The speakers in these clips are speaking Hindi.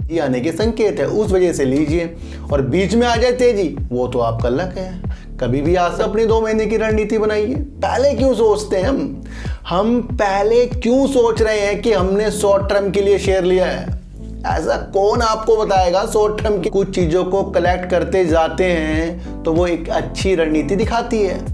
ये आने के संकेत है, उस वजह से लीजिए। और बीच में आ जाए तेजी, वो तो आपका लक है, कभी भी आ सकता। अपनी 2 महीने की रणनीति बनाइए। पहले क्यों सोचते हैं हम पहले क्यों सोच रहे हैं कि हमने शॉर्ट टर्म के लिए शेयर लिया है? ऐसा कौन आपको बताएगा? शॉर्ट टर्म की कुछ चीजों को कलेक्ट करते जाते हैं तो वो एक अच्छी रणनीति दिखाती है।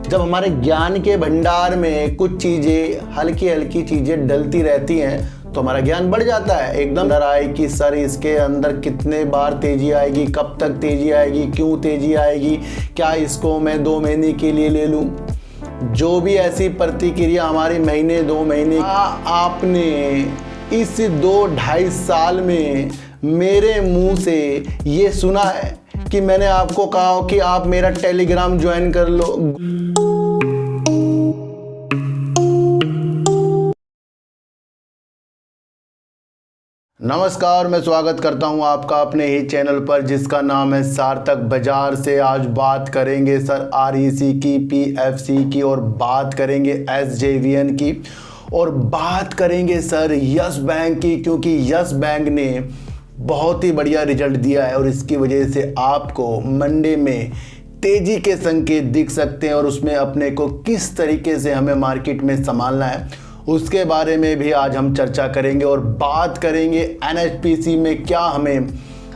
जब हमारे ज्ञान के भंडार में कुछ चीजें हल्की हल्की चीजें डलती रहती हैं तो हमारा ज्ञान बढ़ जाता है। एकदम डर आए कि सर इसके अंदर कितने बार तेजी आएगी, कब तक तेजी आएगी, क्यों तेजी आएगी, क्या इसको मैं 2 महीने के लिए ले लूं? जो भी ऐसी प्रतिक्रिया हमारी महीने 2 महीने आपने इस 2-2.5 साल में मेरे मुंह से ये सुना है कि मैंने आपको कहा कि आप मेरा टेलीग्राम ज्वाइन कर लो। नमस्कार, मैं स्वागत करता हूं आपका अपने ही चैनल पर जिसका नाम है सार्थक बाजार से। आज बात करेंगे सर REC की, PFC की, और बात करेंगे SJVN की, और बात करेंगे सर यस बैंक की, क्योंकि यस बैंक ने बहुत ही बढ़िया रिजल्ट दिया है और इसकी वजह से आपको मंडे में तेजी के संकेत दिख सकते हैं और उसमें अपने को किस तरीके से हमें मार्केट में संभालना है उसके बारे में भी आज हम चर्चा करेंगे। और बात करेंगे NHPC में क्या हमें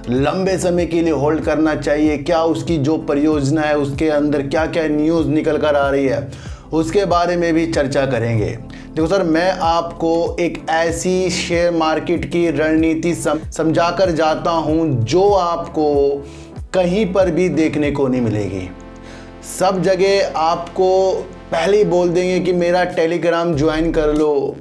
लंबे समय के लिए होल्ड करना चाहिए, क्या उसकी जो परियोजना है उसके अंदर क्या क्या न्यूज़ निकल कर आ रही है, उसके बारे में भी चर्चा करेंगे। देखो सर, मैं आपको एक ऐसी शेयर मार्केट की रणनीति समझा कर जाता हूं जो आपको कहीं पर भी देखने को नहीं मिलेगी। सब जगह आपको पहले ही बोल देंगे कि मेरा टेलीग्राम ज्वाइन कर लो,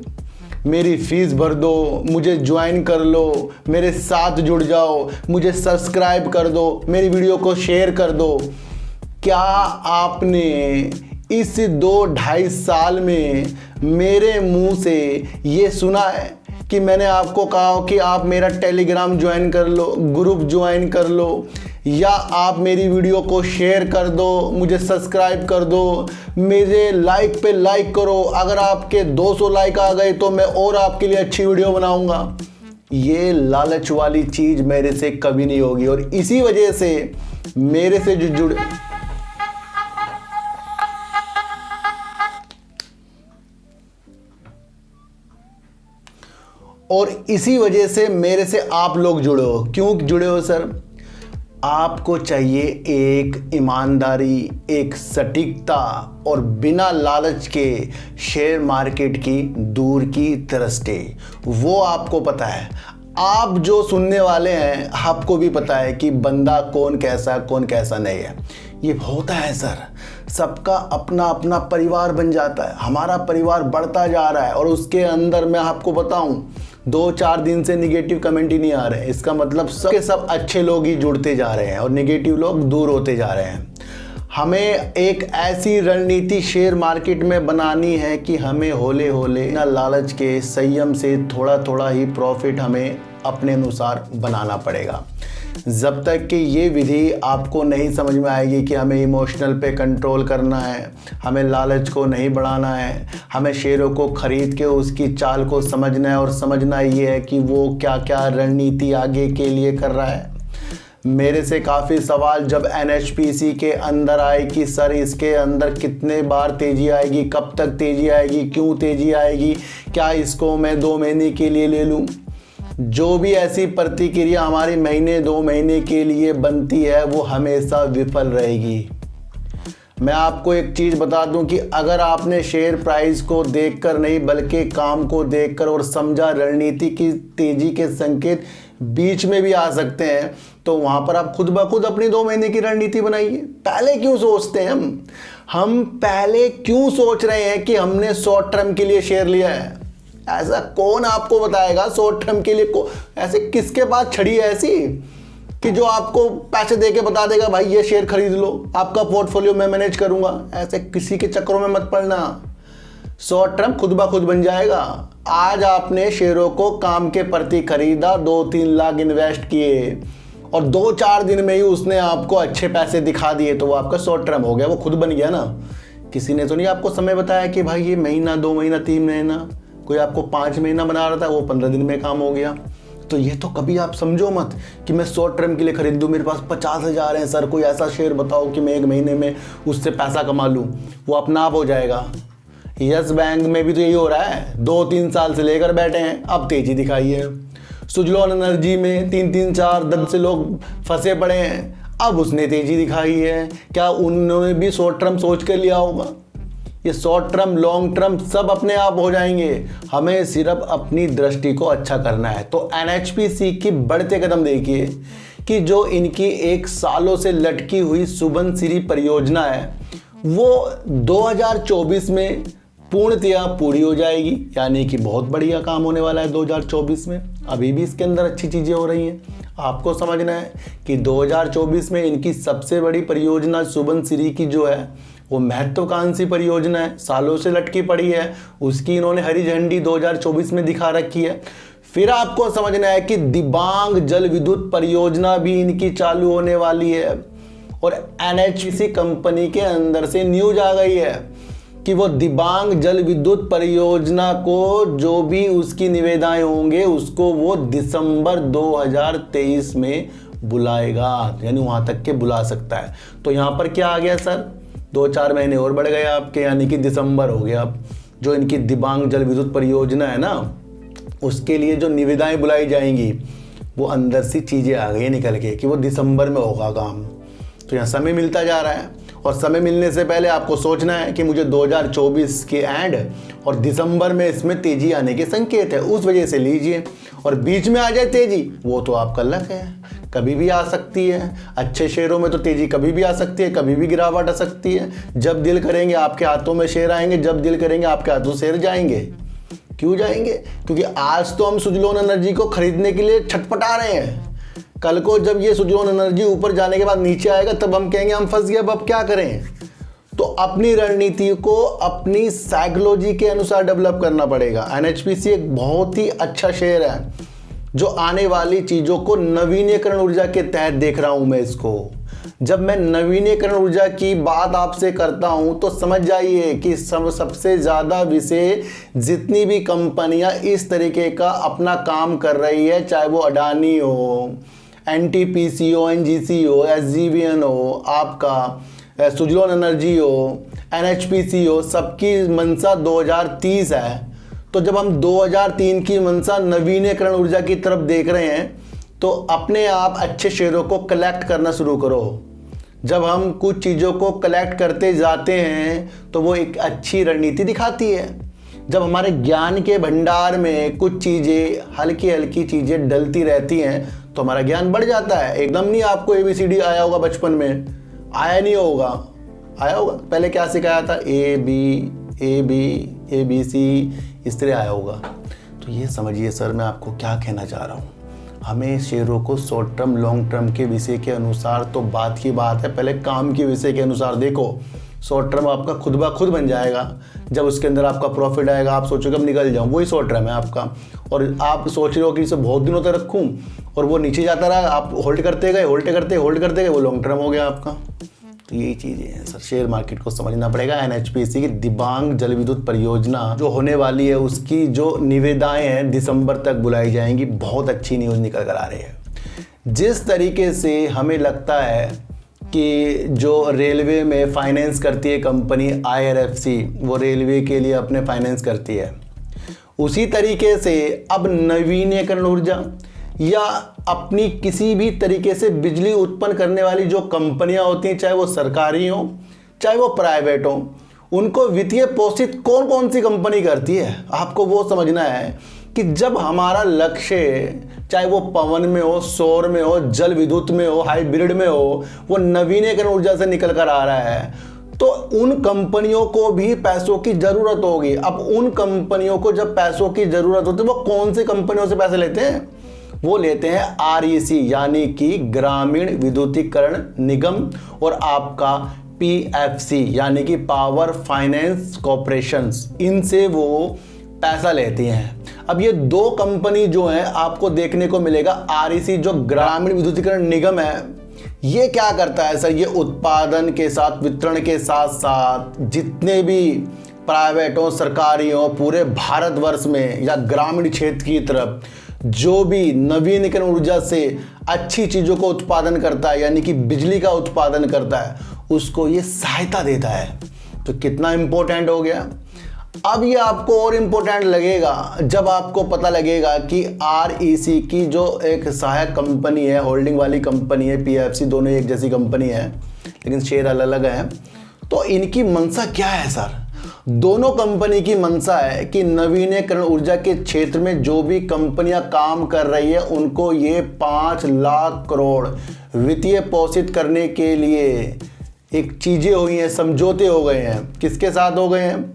मेरी फीस भर दो, मुझे ज्वाइन कर लो, मेरे साथ जुड़ जाओ, मुझे सब्सक्राइब कर दो, मेरी वीडियो को शेयर कर दो। क्या आपने इस 2-2.5 साल में मेरे मुंह से ये सुना है कि मैंने आपको कहा कि आप मेरा टेलीग्राम ज्वाइन कर लो, ग्रुप ज्वाइन कर लो, या आप मेरी वीडियो को शेयर कर दो, मुझे सब्सक्राइब कर दो, मेरे लाइक पे लाइक करो, अगर आपके 200 लाइक आ गए तो मैं और आपके लिए अच्छी वीडियो बनाऊंगा। ये लालच वाली चीज़ मेरे से कभी नहीं होगी और इसी वजह से मेरे से जो जुड़े और इसी वजह से मेरे से आप लोग जुड़े हो। क्यों जुड़े हो सर? आपको चाहिए एक ईमानदारी, एक सटीकता और बिना लालच के शेयर मार्केट की दूर की दृष्टि। वो आपको पता है, आप जो सुनने वाले हैं आपको भी पता है कि बंदा कौन कैसा नहीं है। ये होता है सर, सबका अपना अपना परिवार बन जाता है। हमारा परिवार बढ़ता जा रहा है और उसके अंदर मैं आपको बताऊं 2-4 दिन से निगेटिव कमेंट ही नहीं आ रहे हैं। इसका मतलब सब अच्छे लोग ही जुड़ते जा रहे हैं और निगेटिव लोग दूर होते जा रहे हैं। हमें एक ऐसी रणनीति शेयर मार्केट में बनानी है कि हमें होले होले ना लालच के, संयम से थोड़ा थोड़ा ही प्रॉफिट हमें अपने अनुसार बनाना पड़ेगा। जब तक कि ये विधि आपको नहीं समझ में आएगी कि हमें इमोशनल पे कंट्रोल करना है, हमें लालच को नहीं बढ़ाना है, हमें शेयरों को खरीद के उसकी चाल को समझना है और समझना ये है कि वो क्या क्या रणनीति आगे के लिए कर रहा है। मेरे से काफ़ी सवाल जब NHPC के अंदर आए कि सर इसके अंदर कितने बार तेज़ी आएगी, कब तक तेज़ी आएगी, क्यों तेज़ी आएगी, क्या इसको मैं 2 महीने के लिए ले लूँ? जो भी ऐसी प्रतिक्रिया हमारी महीने 2 महीने के लिए बनती है वो हमेशा विफल रहेगी। मैं आपको एक चीज़ बता दूं कि अगर आपने शेयर प्राइस को देखकर नहीं बल्कि काम को देखकर और समझा रणनीति की तेज़ी के संकेत बीच में भी आ सकते हैं तो वहाँ पर आप खुद ब खुद अपनी 2 महीने की रणनीति बनाइए। पहले क्यों सोचते हैं हम पहले क्यों सोच रहे हैं कि हमने शॉर्ट टर्म के लिए शेयर लिया है? ऐसा कौन आपको बताएगा शॉर्ट टर्म के लिए ऐसे किसके पास छड़ी है ऐसी कि जो आपको पैसे देके बता देगा भाई ये शेयर खरीद लो, आपका पोर्टफोलियो मैं मैनेज करूंगा? ऐसे किसी के चक्करों में मत पड़ना। शॉर्ट टर्म खुद ब खुद बन जाएगा। आज आपने शेयरों को काम के प्रति खरीदा, 2-3 लाख इन्वेस्ट किए और 2-4 दिन में ही उसने आपको अच्छे पैसे दिखा दिए तो वो आपका शॉर्ट टर्म हो गया, वो खुद बन गया ना। किसी ने तो नहीं आपको समय बताया कि भाई ये महीना, 2 महीना, 3 महीना, कोई आपको 5 महीना बना रहा था वो 15 दिन में काम हो गया। तो ये तो कभी आप समझो मत कि मैं शॉर्ट टर्म के लिए खरीदूँ, मेरे पास 50,000 हैं सर, कोई ऐसा शेयर बताओ कि मैं 1 महीने में उससे पैसा कमा लूँ, वो अपना आप हो जाएगा। यस बैंक में भी तो यही हो रहा है, 2-3 साल से लेकर बैठे हैं, अब तेजी दिखाई है। सुजलॉन एनर्जी में 3-3, 4-10 से लोग फंसे पड़े हैं, अब उसने तेजी दिखाई है। क्या उन्होंने भी शॉर्ट टर्म सोच कर लिया होगा? ये शॉर्ट टर्म, लॉन्ग टर्म सब अपने आप हो जाएंगे, हमें सिर्फ अपनी दृष्टि को अच्छा करना है। तो एनएचपीसी की बढ़ते कदम देखिए कि जो इनकी 1 सालों से लटकी हुई सुबनसिरी परियोजना है वो 2024 में पूर्णतया पूरी हो जाएगी, यानी कि बहुत बढ़िया काम होने वाला है 2024 में। अभी भी इसके अंदर अच्छी चीज़ें हो रही हैं। आपको समझना है कि 2024 में इनकी सबसे बड़ी परियोजना सुबनसिरी की जो है वो महत्वाकांक्षी परियोजना है, सालों से लटकी पड़ी है, उसकी इन्होंने हरी झंडी 2024 में दिखा रखी है। फिर आपको समझना है कि दिबांग जल विद्युत परियोजना भी इनकी चालू होने वाली है और एनएचपीसी कंपनी के अंदर से न्यूज आ गई है कि वो दिबांग जल विद्युत परियोजना को जो भी उसकी निविदाएं होंगे उसको वो दिसंबर 2023 में बुलाएगा, यानी वहां तक के बुला सकता है। तो यहाँ पर क्या आ गया सर, 2-4 महीने और बढ़ गए आपके, यानी कि दिसंबर हो गया। अब जो इनकी दिबांग जल विद्युत परियोजना है ना, उसके लिए जो निविदाएं बुलाई जाएंगी वो अंदर से चीज़ें आ गई निकल के कि वो दिसंबर में होगा काम। तो यहाँ समय मिलता जा रहा है और समय मिलने से पहले आपको सोचना है कि मुझे 2024 के एंड और दिसंबर में इसमें तेजी आने के संकेत है, उस वजह से लीजिए। और बीच में आ जाए तेजी, वो तो आपका लक है, कभी भी आ सकती है। अच्छे शेयरों में तो तेजी कभी भी आ सकती है, कभी भी गिरावट आ सकती है। जब दिल करेंगे आपके हाथों में शेयर आएंगे, जब दिल करेंगे आपके हाथों शेयर जाएंगे। क्यों जाएंगे? क्योंकि आज तो हम सुजलॉन एनर्जी को खरीदने के लिए छटपटा रहे हैं, कल को जब ये सुजलॉन एनर्जी ऊपर जाने के बाद नीचे आएगा तब हम कहेंगे हम फंस गए, अब क्या करें। तो अपनी रणनीति को अपनी साइकोलॉजी के अनुसार डेवलप करना पड़ेगा। एनएचपीसी एक बहुत ही अच्छा शेयर है जो आने वाली चीज़ों को नवीनीकरण ऊर्जा के तहत देख रहा हूं मैं इसको। जब मैं नवीनीकरण ऊर्जा की बात आपसे करता हूं तो समझ जाइए कि सबसे ज़्यादा विषय जितनी भी कंपनियां इस तरीके का अपना काम कर रही है, चाहे वो अडानी हो, एनटीपीसी हो, एनजीसी हो, एसजीवीएन हो, आपका सुजलॉन एनर्जी हो, एनएचपीसी हो, सबकी मंशा 2030 है। तो जब हम 2003 की मंशा नवीनीकरण ऊर्जा की तरफ देख रहे हैं तो अपने आप अच्छे शेयरों को कलेक्ट करना शुरू करो। जब हम कुछ चीज़ों को कलेक्ट करते जाते हैं तो वो एक अच्छी रणनीति दिखाती है। जब हमारे ज्ञान के भंडार में कुछ चीज़ें हल्की हल्की चीज़ें डलती रहती हैं तो हमारा ज्ञान बढ़ जाता है। एकदम नहीं आपको ABCD आया होगा बचपन में, आया नहीं होगा, आया होगा। पहले क्या सिखाया था? ABC इस तरह आया होगा। तो ये समझिए सर मैं आपको क्या कहना चाह रहा हूँ। हमें शेयरों को शॉर्ट टर्म लॉन्ग टर्म के विषय के अनुसार तो बात की बात है, पहले काम के विषय के अनुसार देखो। शॉर्ट टर्म आपका खुद ब खुद बन जाएगा, जब उसके अंदर आपका प्रॉफिट आएगा आप सोचोगे अब निकल जाऊँ, वही शॉर्ट टर्म है आपका। और आप सोच रहे हो कि इसे बहुत दिनों तक रखूँ और वो नीचे जाता रहा, आप होल्ड करते गए, वो लॉन्ग टर्म हो गया आपका। तो यही चीज़ें हैं सर, शेयर मार्केट को समझना पड़ेगा। एनएचपीसी की दिबांग जल विद्युत परियोजना जो होने वाली है उसकी जो निविदाएं हैं दिसंबर तक बुलाई जाएंगी, बहुत अच्छी न्यूज़ निकल कर आ रही है। जिस तरीके से हमें लगता है कि जो रेलवे में फाइनेंस करती है कंपनी IRFC, वो रेलवे के लिए अपने फाइनेंस करती है, उसी तरीके से अब नवीनीकरण ऊर्जा या अपनी किसी भी तरीके से बिजली उत्पन्न करने वाली जो कंपनियां होती हैं, चाहे वो सरकारी हो चाहे वो प्राइवेट हो, उनको वित्तीय पोषित कौन कौन सी कंपनी करती है आपको वो समझना है। कि जब हमारा लक्ष्य चाहे वो पवन में हो, सौर में हो, जल विद्युत में हो, हाइब्रिड में हो, वो नवीनीकरण ऊर्जा से निकल कर आ रहा है, तो उन कंपनियों को भी पैसों की ज़रूरत होगी। अब उन कंपनियों को जब पैसों की ज़रूरत होती है वो कौन सी कंपनियों से पैसे लेते हैं? वो लेते हैं REC यानी कि ग्रामीण विद्युतीकरण निगम और आपका PFC यानी कि पावर फाइनेंस कॉर्पोरेशंस, इनसे वो पैसा लेती हैं। अब ये दो कंपनी जो हैं आपको देखने को मिलेगा। REC जो ग्रामीण विद्युतीकरण निगम है, ये क्या करता है सर? ये उत्पादन के साथ वितरण के साथ साथ जितने भी प्राइवेट हो सरकारी हो पूरे भारतवर्ष में या ग्रामीण क्षेत्र की तरफ जो भी नवीनीकरण ऊर्जा से अच्छी चीज़ों को उत्पादन करता है, यानी कि बिजली का उत्पादन करता है, उसको ये सहायता देता है। तो कितना इम्पोर्टेंट हो गया। अब ये आपको और इम्पोर्टेंट लगेगा जब आपको पता लगेगा कि REC की जो एक सहायक कंपनी है, होल्डिंग वाली कंपनी है, PFC, दोनों एक जैसी कंपनी है लेकिन शेयर अलग अलग हैं। तो इनकी मंशा क्या है सर? दोनों कंपनी की मंशा है कि नवीनीकरण ऊर्जा के क्षेत्र में जो भी कंपनियां काम कर रही है उनको ये 5 लाख करोड़ वित्तीय पोषित करने के लिए एक चीज़ें हो गई हैं, समझौते हो गए हैं। किसके साथ हो गए हैं?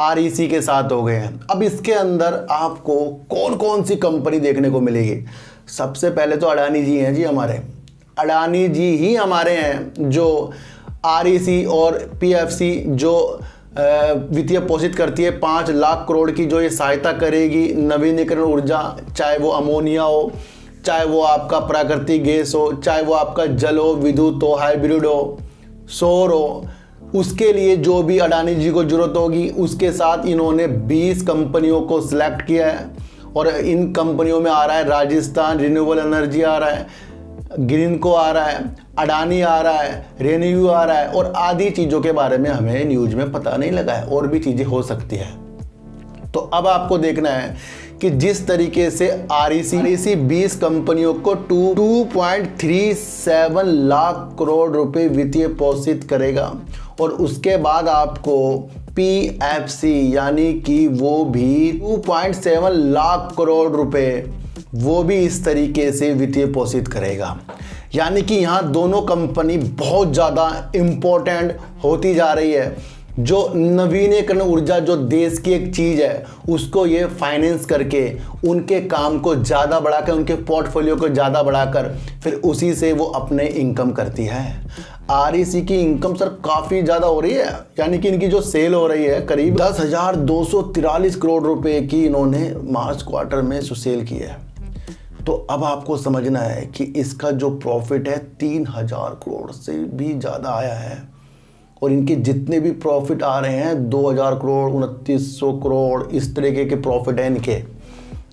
REC के साथ हो गए हैं। अब इसके अंदर आपको कौन कौन सी कंपनी देखने को मिलेगी? सबसे पहले तो अडानी जी हैं जी, हमारे अडानी जी ही हमारे हैं जो REC और PFC जो वित्तीय पोषित करती है 5 लाख करोड़ की, जो ये सहायता करेगी नवीनीकरण ऊर्जा, चाहे वो अमोनिया हो, चाहे वो आपका प्राकृतिक गैस हो, चाहे वो आपका जल हो, विद्युत हो, हाइब्रिड हो, सौर हो, उसके लिए जो भी अडानी जी को जरूरत होगी उसके साथ इन्होंने 20 कंपनियों को सिलेक्ट किया है। और इन कंपनियों में आ रहा है राजस्थान रिन्यूएबल एनर्जी आ रहा है, ग्रीनको आ रहा है, अडानी आ रहा है, रेन्यू आ रहा है, और आदि चीज़ों के बारे में हमें न्यूज में पता नहीं लगा है, और भी चीज़ें हो सकती है। तो अब आपको देखना है कि जिस तरीके से REC 20 कंपनियों को 2.37 लाख करोड़ रुपए वित्तीय पोषित करेगा, और उसके बाद आपको PFC यानी कि वो भी 2.7 लाख करोड़ रुपए वो भी इस तरीके से वित्तीय पोषित करेगा। यानी कि यहाँ दोनों कंपनी बहुत ज़्यादा इम्पोर्टेंट होती जा रही है। जो नवीनीकरण ऊर्जा जो देश की एक चीज़ है उसको ये फाइनेंस करके उनके काम को ज़्यादा बढ़ाकर, उनके पोर्टफोलियो को ज़्यादा बढ़ाकर फिर उसी से वो अपने इनकम करती है। REC की इनकम सर काफ़ी ज़्यादा हो रही है, यानी कि इनकी जो सेल हो रही है करीब 10,243 करोड़ रुपए की इन्होंने मार्च क्वार्टर में जो सेल की है। तो अब आपको समझना है कि इसका जो प्रॉफिट है 3,000 करोड़ से भी ज़्यादा आया है, और इनके जितने भी प्रॉफिट आ रहे हैं 2,000 करोड़, 2,900 करोड़, इस तरीके के प्रॉफिट हैं इनके।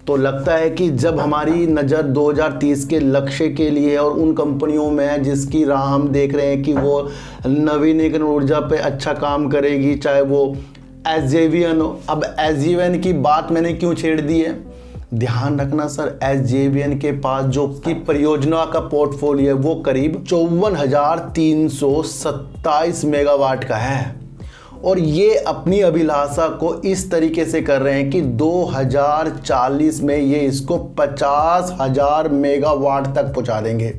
तो लगता है कि जब हमारी नज़र 2030 के लक्ष्य के लिए और उन कंपनियों में जिसकी राह हम देख रहे हैं कि वो नवीनीकरण ऊर्जा पे अच्छा काम करेगी, चाहे वो SJVN हो। अब SJVN की बात मैंने क्यों छेड़ दी है, ध्यान रखना सर, SJVN के पास जो की परियोजना का पोर्टफोलियो है वो करीब 54,327 मेगावाट का है, और ये अपनी अभिलाषा को इस तरीके से कर रहे हैं कि 2040 में ये इसको 50,000 मेगावाट तक पहुंचा देंगे।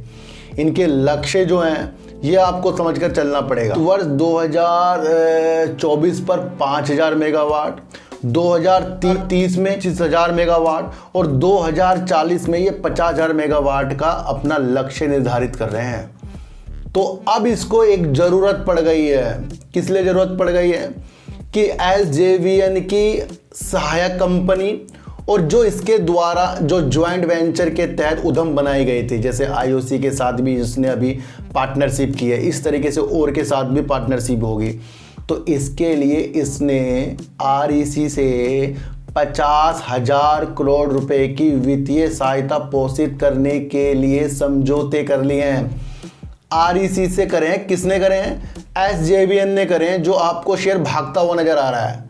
इनके लक्ष्य जो हैं ये आपको समझकर चलना पड़ेगा। तो वर्ष 2024 पर 5,000 मेगावाट, 2030 में 25,000 मेगावाट, और 2040 में ये 50,000 मेगावाट का अपना लक्ष्य निर्धारित कर रहे हैं। तो अब इसको एक ज़रूरत पड़ गई है। किस लिए ज़रूरत पड़ गई है कि SJVN की सहायक कंपनी और जो इसके द्वारा जो ज्वाइंट वेंचर के तहत उद्यम बनाई गई थी, जैसे IOC के साथ भी इसने अभी पार्टनरशिप की है, इस तरीके से और के साथ भी पार्टनरशिप होगी। तो इसके लिए इसने REC से 50,000 करोड़ रुपए की वित्तीय सहायता पोषित करने के लिए समझौते कर लिए हैं। REC से करें, किसने करे हैं? SJVN ने करें, जो आपको शेयर भागता हुआ नजर आ रहा है।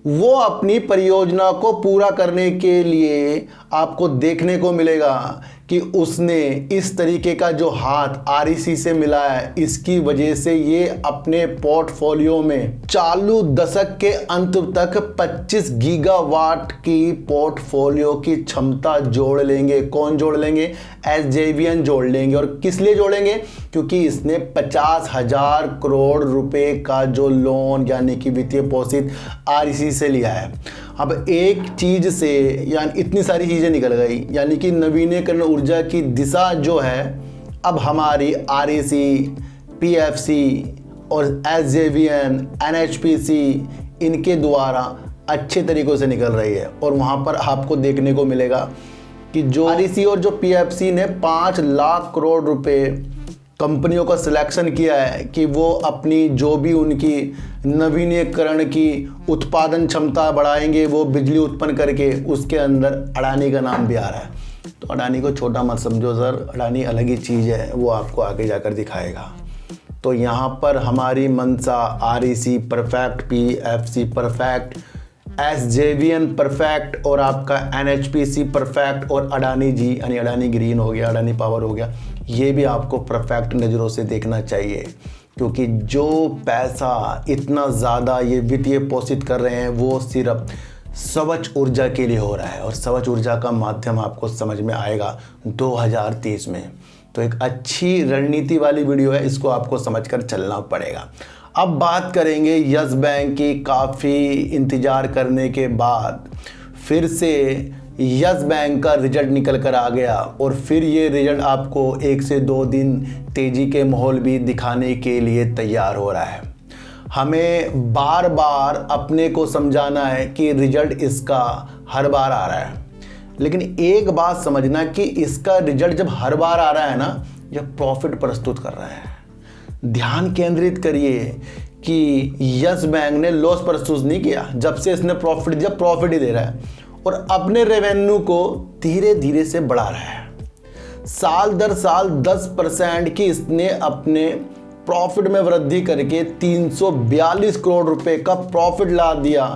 वो अपनी परियोजना को पूरा करने के लिए आपको देखने को मिलेगा कि उसने इस तरीके का जो हाथ REC से मिला है, इसकी वजह से ये अपने पोर्टफोलियो में चालू दशक के अंत तक 25 गीगावाट की पोर्टफोलियो की क्षमता जोड़ लेंगे। कौन जोड़ लेंगे? SJVN जोड़ लेंगे। और किस लिए जोड़ेंगे? क्योंकि इसने 50,000 करोड़ रुपए का जो लोन यानी कि वित्तीय पोषित REC से लिया है। अब एक चीज़ से यानी इतनी सारी चीज़ें निकल गई, यानी कि नवीनीकरण ऊर्जा की दिशा जो है अब हमारी REC, PFC और SJVN, NHPC इनके द्वारा अच्छे तरीक़ों से निकल रही है। और वहाँ पर आपको देखने को मिलेगा कि जो REC और जो PFC ने 5 लाख करोड़ रुपए कंपनियों का सिलेक्शन किया है कि वो अपनी जो भी उनकी नवीनीकरण की उत्पादन क्षमता बढ़ाएंगे, वो बिजली उत्पन्न करके, उसके अंदर अडानी का नाम भी आ रहा है। तो अडानी को छोटा मत समझो सर, अडानी अलग ही चीज़ है, वो आपको आगे जाकर दिखाएगा। तो यहाँ पर हमारी मंसा, REC perfect, PFC perfect, SJVN perfect और आपका NHPC परफेक्ट और अडानी जी यानी अडानी ग्रीन हो गया, अडानी पावर हो गया, ये भी आपको परफेक्ट नज़रों से देखना चाहिए। क्योंकि जो पैसा इतना ज़्यादा ये वित्तीय पोषित कर रहे हैं वो सिर्फ स्वच्छ ऊर्जा के लिए हो रहा है, और स्वच्छ ऊर्जा का माध्यम आपको समझ में आएगा 2030 में। तो एक अच्छी रणनीति वाली वीडियो है, इसको आपको समझकर चलना पड़ेगा। अब बात करेंगे यस बैंक की। काफ़ी इंतज़ार करने के बाद फिर से यस बैंक का रिजल्ट निकल कर आ गया, और फिर ये रिजल्ट आपको 1 से 2 दिन तेज़ी के माहौल भी दिखाने के लिए तैयार हो रहा है। हमें बार बार अपने को समझाना है कि रिजल्ट इसका हर बार आ रहा है, लेकिन एक बात समझना कि इसका रिजल्ट जब हर बार आ रहा है ना, यह प्रॉफिट प्रस्तुत कर रहा है। ध्यान केंद्रित करिए कि यस बैंक ने लॉस प्रस्तुत नहीं किया, जब से इसने प्रॉफिट दिया प्रॉफिट ही दे रहा है, और अपने रेवेन्यू को धीरे धीरे से बढ़ा रहा है। साल दर साल 10% की इसने अपने प्रॉफिट में वृद्धि करके 342 करोड़ रुपए का प्रॉफिट ला दिया,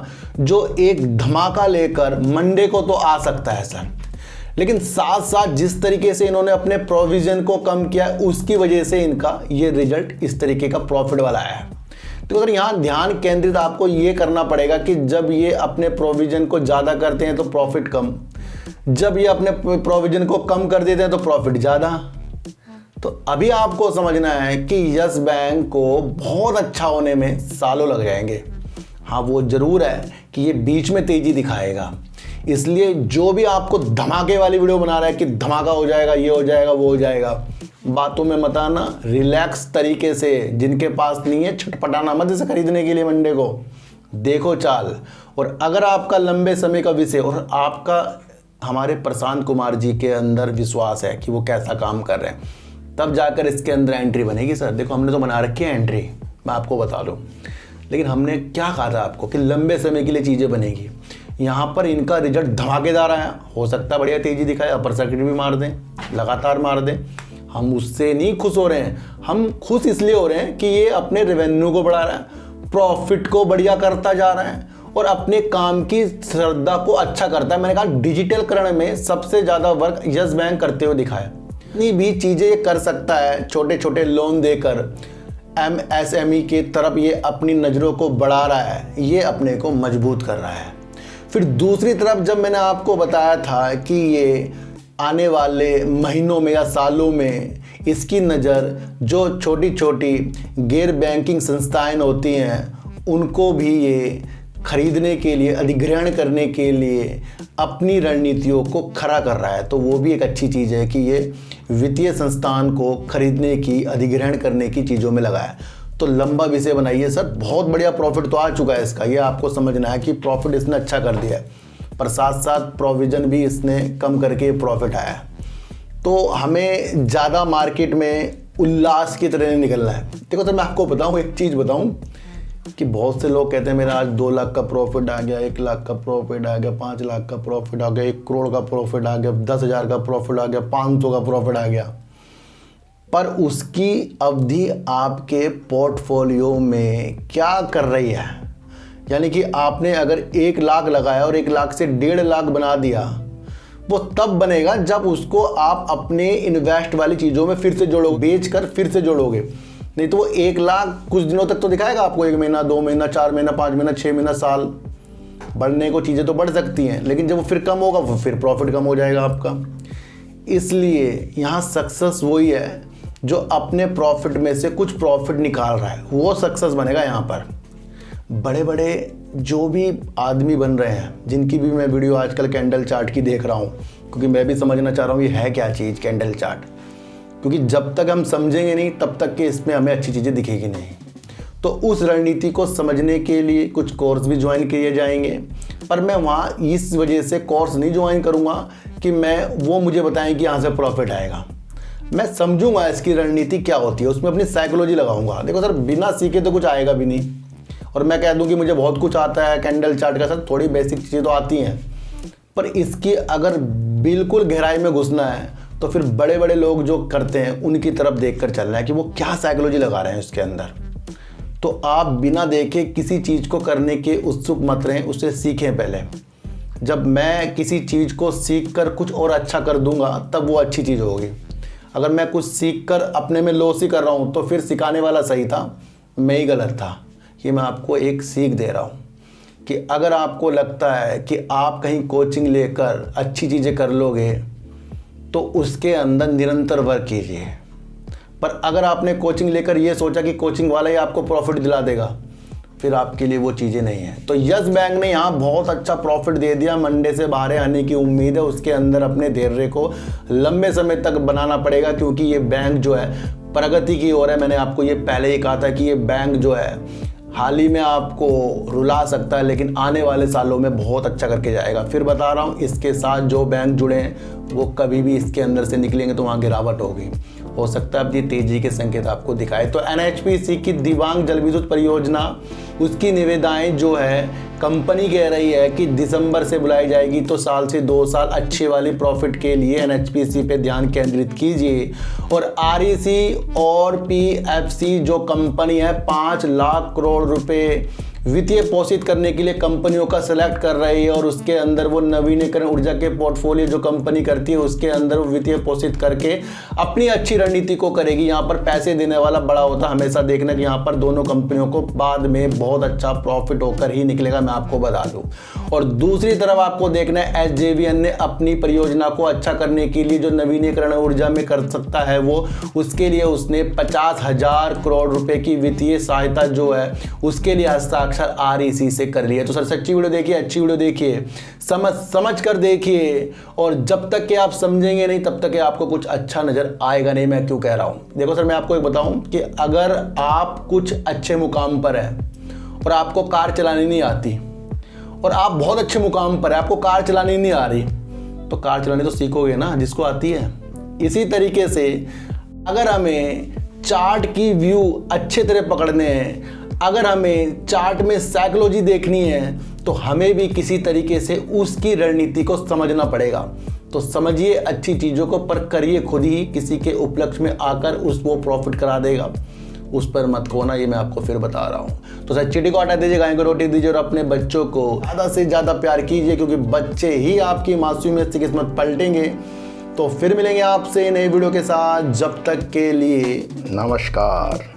जो एक धमाका लेकर मंडे को तो आ सकता है सर। लेकिन साथ साथ जिस तरीके से इन्होंने अपने प्रोविजन को कम किया, उसकी वजह से इनका ये रिजल्ट इस तरीके का प्रॉफिट वाला है। तो अगर यहाँ ध्यान केंद्रित आपको ये करना पड़ेगा कि जब ये अपने प्रोविजन को ज़्यादा करते हैं तो प्रॉफिट कम, जब ये अपने प्रोविजन को कम कर देते हैं तो प्रॉफिट ज़्यादा। तो अभी आपको समझना है कि यस बैंक को बहुत अच्छा होने में सालों लग जाएंगे। हाँ, वो ज़रूर है कि ये बीच में तेज़ी दिखाएगा। इसलिए जो भी आपको धमाके वाली वीडियो बना रहा है कि धमाका हो जाएगा, ये हो जाएगा, वो हो जाएगा, बातों में मत आना। रिलैक्स तरीके से, जिनके पास नहीं है छटपटाना मत इसे खरीदने के लिए मंडे को, देखो चाल। और अगर आपका लंबे समय का विषय और आपका हमारे प्रशांत कुमार जी के अंदर विश्वास है कि वो कैसा काम कर रहे हैं, तब जाकर इसके अंदर एंट्री बनेगी सर। देखो हमने तो बना रखी है एंट्री, मैं आपको बता दूं, लेकिन हमने क्या कहा था आपको कि लंबे समय के लिए चीज़ें बनेगी। यहाँ पर इनका रिजल्ट धमाकेदार आया, हो सकता है बढ़िया तेज़ी दिखाए, अपर सर्किट भी मार दें, लगातार मार दें। हम उससे नहीं खुश हो रहे हैं, हम खुश इसलिए हो रहे हैं कि ये अपने रेवेन्यू को बढ़ा रहा है, प्रॉफिट को बढ़िया करता जा रहा है और अपने काम की श्रद्धा को अच्छा करता है। मैंने कहा डिजिटलकरण में सबसे ज़्यादा वर्क यस बैंक करते हुए दिखाया। इतनी भी चीज़ें ये कर सकता है, छोटे छोटे लोन देकर MSME के तरफ ये अपनी नज़रों को बढ़ा रहा है, ये अपने को मजबूत कर रहा है। फिर दूसरी तरफ जब मैंने आपको बताया था कि ये आने वाले महीनों में या सालों में इसकी नज़र जो छोटी छोटी गैर बैंकिंग संस्थाएं होती हैं उनको भी ये खरीदने के लिए, अधिग्रहण करने के लिए अपनी रणनीतियों को खड़ा कर रहा है। तो वो भी एक अच्छी चीज़ है कि ये वित्तीय संस्थान को खरीदने की, अधिग्रहण करने की चीज़ों में लगा है। तो लंबा विषय बनाइए सर, बहुत बढ़िया प्रॉफिट तो आ चुका है इसका, ये आपको समझना है कि प्रॉफिट इसने अच्छा कर दिया है, पर साथ साथ प्रोविज़न भी इसने कम करके प्रॉफिट आया। तो हमें ज़्यादा मार्केट में उल्लास की तरह नहीं निकलना है। देखो सर, मैं आपको बताऊँ, एक चीज़ बताऊँ कि बहुत से लोग कहते हैं मेरा आज 2 लाख का प्रॉफिट आ गया, 1 लाख का प्रॉफिट आ गया, 5 लाख का प्रॉफिट आ गया, 1 करोड़ का प्रॉफिट आ गया, 10,000 का प्रॉफिट आ गया, 500 का प्रॉफिट आ गया। पर उसकी अवधि आपके पोर्टफोलियो में क्या कर रही है? यानी कि आपने अगर 1 लाख लगाया और 1 लाख से 1.5 लाख बना दिया, वो तब बनेगा जब उसको आप अपने इन्वेस्ट वाली चीज़ों में फिर से जोड़ोगे, बेच कर फिर से जोड़ोगे। नहीं तो वो 1 लाख कुछ दिनों तक तो दिखाएगा आपको, 1 महीना, 2 महीना, 4 महीना, 5 महीना, 6 महीना, साल। बढ़ने को चीज़ें तो बढ़ सकती हैं, लेकिन जब वो फिर कम होगा वो फिर प्रॉफिट कम हो जाएगा आपका। इसलिए यहाँ सक्सेस वही है जो अपने प्रॉफिट में से कुछ प्रॉफिट निकाल रहा है, वो सक्सेस बनेगा। यहाँ पर बड़े बड़े जो भी आदमी बन रहे हैं, जिनकी भी मैं वीडियो आजकल कैंडल चार्ट की देख रहा हूँ, क्योंकि मैं भी समझना चाह रहा हूँ ये है क्या चीज़ कैंडल चार्ट, क्योंकि जब तक हम समझेंगे नहीं तब तक कि इसमें हमें अच्छी चीज़ें दिखेगी नहीं। तो उस रणनीति को समझने के लिए कुछ कोर्स भी ज्वाइन किए जाएंगे, पर मैं वहाँ इस वजह से कोर्स नहीं ज्वाइन करूँगा कि मैं वो मुझे बताएं कि यहाँ से प्रॉफिट आएगा। मैं समझूंगा इसकी रणनीति क्या होती है, उसमें अपनी साइकोलॉजी लगाऊंगा। देखो सर, बिना सीखे तो कुछ आएगा भी नहीं, और मैं कह दूं कि मुझे बहुत कुछ आता है कैंडल चार्ट का, सर थोड़ी बेसिक चीज़ें तो आती हैं, पर इसकी अगर बिल्कुल गहराई में घुसना है तो फिर बड़े बड़े लोग जो करते हैं उनकी तरफ देखकर चलना है कि वो क्या साइकोलॉजी लगा रहे हैं उसके अंदर। तो आप बिना देखे किसी चीज़ को करने के उत्सुक मत रहें, उससे सीखें पहले। जब मैं किसी चीज़ को सीख कर कुछ और अच्छा कर दूंगा तब वो अच्छी चीज़ होगी। अगर मैं कुछ सीख कर अपने में लॉस ही कर रहा हूँ तो फिर सिखाने वाला सही था, मैं ही गलत था। ये मैं आपको एक सीख दे रहा हूँ कि अगर आपको लगता है कि आप कहीं कोचिंग लेकर अच्छी चीज़ें कर लोगे तो उसके अंदर निरंतर वर्क कीजिए। पर अगर आपने कोचिंग लेकर ये सोचा कि कोचिंग वाला ही आपको प्रॉफिट दिला देगा, फिर आपके लिए वो चीज़ें नहीं हैं। तो यस बैंक ने यहाँ बहुत अच्छा प्रॉफिट दे दिया। मंडे से बाहर आने की उम्मीद है। उसके अंदर अपने धैर्य को लंबे समय तक बनाना पड़ेगा क्योंकि ये बैंक जो है प्रगति की ओर है। मैंने आपको ये पहले ही कहा था कि ये बैंक जो है हाल ही में आपको रुला सकता है लेकिन आने वाले सालों में बहुत अच्छा करके जाएगा। फिर बता रहा हूँ, इसके साथ जो बैंक जुड़े हैं वो कभी भी इसके अंदर से निकलेंगे तो वहाँ गिरावट होगी। हो सकता है अपनी तेजी के संकेत आपको दिखाए। तो एनएचपीसी की दिबांग जल विद्युत परियोजना, उसकी निविदाएं जो है कंपनी कह रही है कि दिसंबर से बुलाई जाएगी। तो साल से 2 साल अच्छे वाली प्रॉफिट के लिए एनएचपीसी पे ध्यान केंद्रित कीजिए। और आरईसी और पीएफसी जो कंपनी है 5 लाख करोड़ रुपए वित्तीय पोषित करने के लिए कंपनियों का सिलेक्ट कर रही है और उसके अंदर वो नवीनीकरण ऊर्जा के पोर्टफोलियो जो कंपनी करती है उसके अंदर वो वित्तीय पोषित करके अपनी अच्छी रणनीति को करेगी। यहाँ पर पैसे देने वाला बड़ा होता है। हमेशा देखना कि यहाँ पर दोनों कंपनियों को बाद में बहुत अच्छा प्रॉफिट होकर ही निकलेगा, मैं आपको बता दूँ। और दूसरी तरफ आपको देखना है एसजेवीएन ने अपनी परियोजना को अच्छा करने के लिए जो नवीनीकरण ऊर्जा में कर सकता है वो, उसके लिए उसने 50,000 करोड़ रुपए की वित्तीय सहायता जो है उसके लिए हस्ताक्षर आरईसी से कर लिया। तो सर सच्ची वीडियो देखिए, अच्छी वीडियो देखिए, समझ कर देखिए। और जब तक कि आप समझेंगे नहीं तब तक कि आपको कुछ अच्छा नजर आएगा नहीं। मैं क्यों कह रहा हूं, देखो सर मैं आपको एक बताऊं कि अगर आप कुछ अच्छे मुकाम पर है और आपको कार चलानी नहीं आती और आप बहुत अच्छे मुकाम पर है, आपको कार चलानी नहीं आ रही, तो कार चलानी तो सीखोगे ना जिसको आती है। इसी तरीके से अगर हमें चार्ट की व्यू अच्छे तरह पकड़ने हैं, अगर हमें चार्ट में साइकोलॉजी देखनी है तो हमें भी किसी तरीके से उसकी रणनीति को समझना पड़ेगा। तो समझिए अच्छी चीज़ों को, पर करिए खुद ही। किसी के उपलक्ष्य में आकर वो प्रॉफिट करा देगा, उस पर मत खोना। ये मैं आपको फिर बता रहा हूँ। तो सर चीटी को हटा दीजिए, गाय को रोटी दीजिए और अपने बच्चों को ज़्यादा से ज़्यादा प्यार कीजिए क्योंकि बच्चे ही आपकी मासूमियत से किस्मत पलटेंगे। तो फिर मिलेंगे आपसे नई वीडियो के साथ। जब तक के लिए नमस्कार।